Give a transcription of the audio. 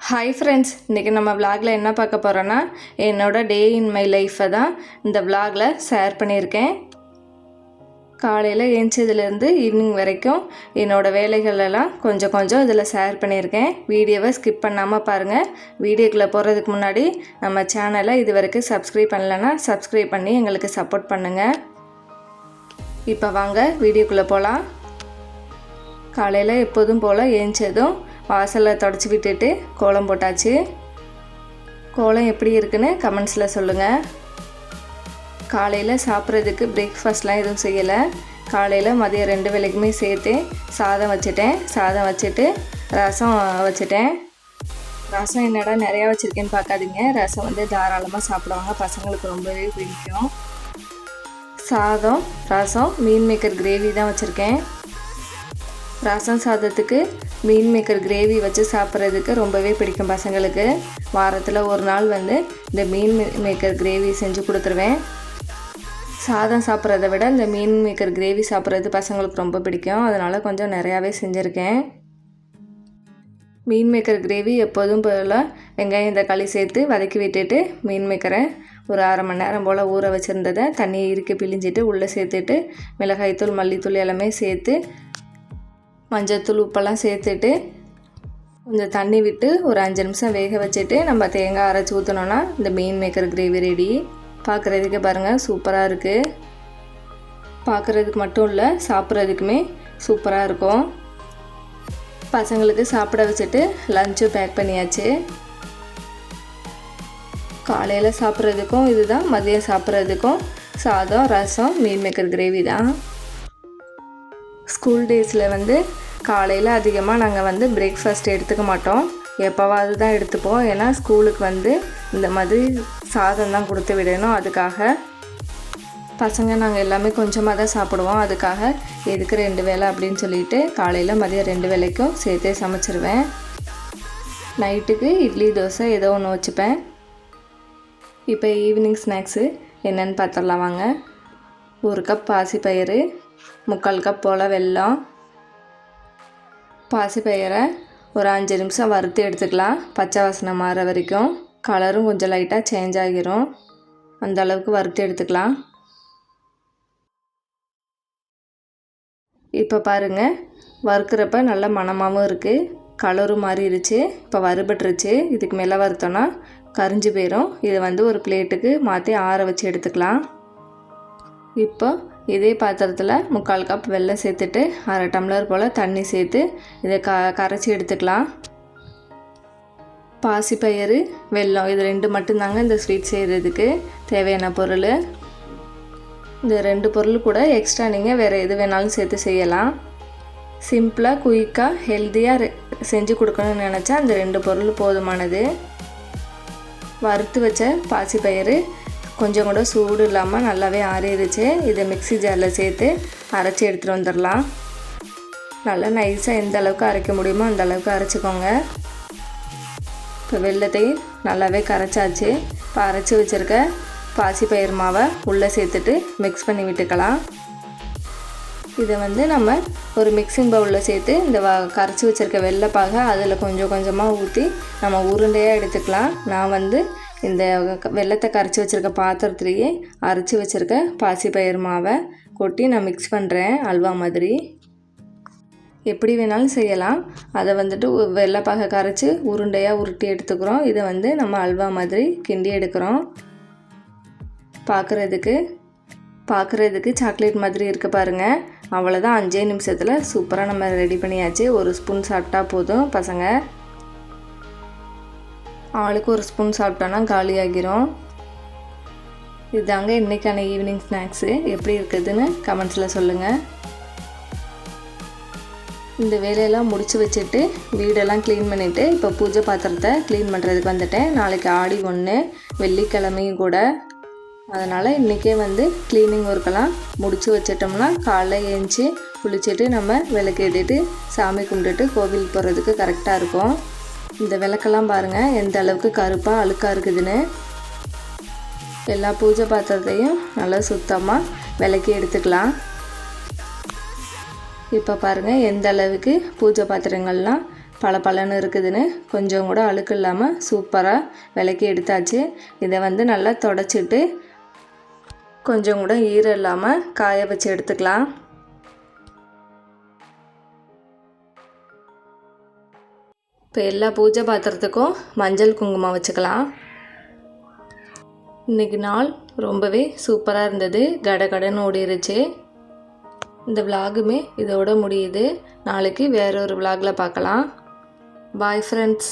Hi friends, இன்றைக்கி நம்ம விலாகில் என்ன பார்க்க போகிறோன்னா என்னோடய டே இன் மை லைஃப்பை தான் இந்த விலாகில் ஷேர் பண்ணியிருக்கேன். காலையில் ஏஞ்சதுலேருந்து ஈவினிங் வரைக்கும் என்னோடய வேலைகளெல்லாம் கொஞ்சம் இதில் ஷேர் பண்ணியிருக்கேன். வீடியோவை ஸ்கிப் பண்ணாமல் பாருங்கள். வீடியோக்குள்ளே போகிறதுக்கு முன்னாடி நம்ம சேனலை இது வரைக்கும் சப்ஸ்கிரைப் பண்ணலைன்னா சப்ஸ்கிரைப் பண்ணி எங்களுக்கு சப்போர்ட் பண்ணுங்கள். இப்போ வாங்க வீடியோக்குள்ளே போகலாம். காலையில் எப்போதும் போல் ஏஞ்சதும் வாசலில் தொடச்சி விட்டுட்டு கோலம் போட்டாச்சு. கோலம் எப்படி இருக்குன்னு கமெண்ட்ஸில் சொல்லுங்கள். காலையில் சாப்பிட்றதுக்கு பிரேக்ஃபாஸ்ட்லாம் எதுவும் செய்யலை. காலையில் மதியம் 2 வேளைக்குமே சேர்த்து சாதம் வச்சுட்டு ரசம் வச்சுட்டேன். ரசம் என்னடா நிறையா வச்சுருக்கேன்னு பார்க்காதீங்க. ரசம் வந்து தாராளமாக சாப்பிடுவாங்க, பசங்களுக்கு ரொம்பவே பிடிக்கும். சாதம், ரசம், மீன் மேக்கர் கிரேவி தான் வச்சுருக்கேன். ரசம் சாதத்துக்கு மீன் மேக்கர் கிரேவி வச்சு சாப்பிட்றதுக்கு ரொம்பவே பிடிக்கும் பசங்களுக்கு. வாரத்தில் ஒரு நாள் வந்து இந்த மீன் மேக்கர் கிரேவி செஞ்சு கொடுத்துருவேன். சாதம் சாப்பிட்றத விட இந்த மீன் மேக்கர் கிரேவி சாப்பிட்றது பசங்களுக்கு ரொம்ப பிடிக்கும். அதனால் கொஞ்சம் நிறையாவே செஞ்சுருக்கேன். மீன் மேக்கர் கிரேவி எப்போதும் போல் வெங்காயம் தக்காளி சேர்த்து வதக்கி விட்டுட்டு மீன் மேக்கரை ஒரு 1/2 மணி நேரம் போல் ஊற வச்சுருந்ததை தண்ணியை இறுக்கி பிழிஞ்சிட்டு உள்ளே சேர்த்துட்டு மிளகாய்த்தூள் மல்லித்தூள் எல்லாமே சேர்த்து மஞ்சள்தூள் உப்பெல்லாம் சேர்த்துட்டு கொஞ்சம் தண்ணி விட்டு ஒரு 5 நிமிஷம் வேக வச்சுட்டு நம்ம தேங்காய் அரைச்சி ஊற்றினோன்னா இந்த மீன் மேக்கர் கிரேவி ரெடி. பார்க்குறதுக்கு பாருங்கள் சூப்பராக இருக்குது. பார்க்குறதுக்கு மட்டும் இல்லை, சாப்பிட்றதுக்குமே சூப்பராக இருக்கும். பசங்களுக்கு சாப்பிட வச்சுட்டு லஞ்சு பேக் பண்ணியாச்சு. காலையில் சாப்பிட்றதுக்கும் இதுதான், மதியம் சாப்பிட்றதுக்கும் சாதம், ரசம், மீன் மேக்கர் கிரேவி தான். ஸ்கூல் டேஸில் வந்து காலையில் அதிகமாக நாங்கள் வந்து பிரேக்ஃபாஸ்ட் எடுத்துக்க மாட்டோம். எப்போவாது தான் எடுத்துப்போம். ஏன்னா ஸ்கூலுக்கு வந்து இந்த மாதிரி சாதம் தான் கொடுத்து விடணும். அதுக்காக பசங்க நாங்கள் எல்லாமே கொஞ்சமாக தான் சாப்பிடுவோம். அதுக்காக எதுக்கு 2 வேளை அப்படின்னு சொல்லிட்டு காலையில் மதியம் 2 வேளைக்கும் சேர்த்தே சமைச்சிருவேன். நைட்டுக்கு இட்லி தோசை ஏதோ ஒன்று வச்சுப்பேன். இப்போ ஈவினிங் ஸ்நாக்ஸு என்னென்னு பார்த்துடலாம் வாங்க. 1 கப் பாசிப்பயிறு, 3/4 கப் போல் வெல்லம். பாசிப்பயிரை ஒரு 5 நிமிஷம் வறுத்து எடுத்துக்கலாம், பச்சை வாசனை மாற வரைக்கும். கலரும் கொஞ்சம் லைட்டாக சேஞ்ச் ஆகிரும், அந்த அளவுக்கு வறுத்து எடுத்துக்கலாம். இப்போ பாருங்கள், வறுக்கிறப்ப நல்ல மணமாகவும் இருக்குது, கலரும் மாறிடுச்சு. இப்போ வறுபட்டுருச்சு. இதுக்கு மேலே வறுத்தோன்னா கரிஞ்சு போயிடும். இதை வந்து ஒரு பிளேட்டுக்கு மாற்றி ஆற வச்சு எடுத்துக்கலாம். இப்போ இதே பாத்திரத்தில் 3/4 கப் வெல்லம் சேர்த்துட்டு 1/2 டம்ளர் போல் தண்ணி சேர்த்து இதை கரைச்சி எடுத்துக்கலாம். பாசிப்பயிறு, வெல்லம் இது 2 மட்டும்தாங்க இந்த ஸ்வீட் செய்கிறதுக்கு தேவையான பொருள். இந்த 2 பொருள் கூட எக்ஸ்ட்ரா நீங்கள் வேறு எது வேணாலும் சேர்த்து செய்யலாம். சிம்பிளாக குயிக்காக ஹெல்த்தியாக செஞ்சு கொடுக்கணும்னு நினச்சா அந்த 2 பொருள் போதுமானது. வறுத்து வச்ச பாசிப்பயிறு கொஞ்சம் கூட சூடு இல்லாமல் நல்லாவே ஆறிடுச்சு. இதை மிக்ஸி ஜாரில் சேர்த்து அரைச்சி எடுத்துகிட்டு வந்துடலாம். நல்லா நைஸாக எந்த அளவுக்கு அரைக்க முடியுமோ அந்த அளவுக்கு அரைச்சிக்கோங்க. இப்போ வெல்லத்தையும் நல்லாவே கரைச்சாச்சு. இப்போ அரைச்சி வச்சுருக்க பாசிப்பயிறு மாவை உள்ளே சேர்த்துட்டு மிக்ஸ் பண்ணி விட்டுக்கலாம். இதை வந்து நம்ம ஒரு மிக்சிங் பவுலில் சேர்த்து இந்த கரைச்சி வச்சுருக்க வெள்ளைப்பாகை அதில் கொஞ்சமாக ஊற்றி நம்ம உருண்டையாக எடுத்துக்கலாம். நான் வந்து இந்த வெல்லத்தை கரைச்சி வச்சுருக்க பாத்திரத்துலேயே அரைச்சி வச்சுருக்க பாசிப்பயிறு மாவை கொட்டி நான் மிக்ஸ் பண்ணுறேன், அல்வா மாதிரி. எப்படி வேணாலும் செய்யலாம். அதை வந்துட்டு வெள்ளைப்பாகை கரைச்சி உருண்டையாக உருட்டி எடுத்துக்கிறோம். இதை வந்து நம்ம அல்வா மாதிரி கிண்டி எடுக்கிறோம். பார்க்குறதுக்கு சாக்லேட் மாதிரி இருக்க பாருங்கள். அவ்வளோதான், 5 நிமிஷத்தில் சூப்பராக நம்ம ரெடி பண்ணியாச்சு. 1 ஸ்பூன் சாப்பிட்டா போதும். பசங்க ஆளுக்கு 1 ஸ்பூன் சாப்பிட்டோன்னா காலியாகிரும். இதுதாங்க இன்றைக்கான ஈவினிங் ஸ்நாக்ஸு. எப்படி இருக்குதுன்னு கமெண்ட்ஸில் சொல்லுங்கள். இந்த வேலையெல்லாம் முடித்து வச்சுட்டு வீடெல்லாம் க்ளீன் பண்ணிவிட்டு இப்போ பூஜை பாத்திரத்தை க்ளீன் பண்ணுறதுக்கு வந்துட்டேன். நாளைக்கு ஆடி 1, வெள்ளிக்கிழமையும் கூட. அதனால் இன்றைக்கே வந்து க்ளீனிங் ஒர்க்கெல்லாம் முடித்து வச்சிட்டோம்னா காலைல ஏஞ்சி குளிச்சுட்டு நம்ம விளக்கு ஏற்றிட்டு சாமி கும்பிட்டுட்டு கோவில் போகிறதுக்கு கரெக்டாக இருக்கும். இந்த விளக்கெல்லாம் பாருங்கள் எந்த அளவுக்கு கருப்பாக அழுக்காக இருக்குதுன்னு. எல்லா பூஜை பாத்திரத்தையும் நல்லா சுத்தமாக விளக்கி எடுத்துக்கலாம். இப்போ பாருங்கள் எந்த அளவுக்கு பூஜை பாத்திரங்கள்லாம் பளபளன்னு இருக்குதுன்னு கொஞ்சம் கூட அழுக்கு இல்லாமல் சூப்பராக விளக்கி எடுத்தாச்சு. இதை வந்து நல்லா தொடச்சிட்டு கொஞ்சம் கூட ஈரம் இல்லாமல் காய வச்சு எடுத்துக்கலாம். இப்போ எல்லா பூஜை பாத்திரத்துக்கும் மஞ்சள் குங்குமம் வச்சுக்கலாம். இன்றைக்கி நாள் ரொம்பவே சூப்பராக இருந்தது. கடகடன்னு ஓடிருச்சு. இந்த விலாகுமே இதோட முடியுது. நாளைக்கு வேறொரு விலாகில் பார்க்கலாம். Bye friends.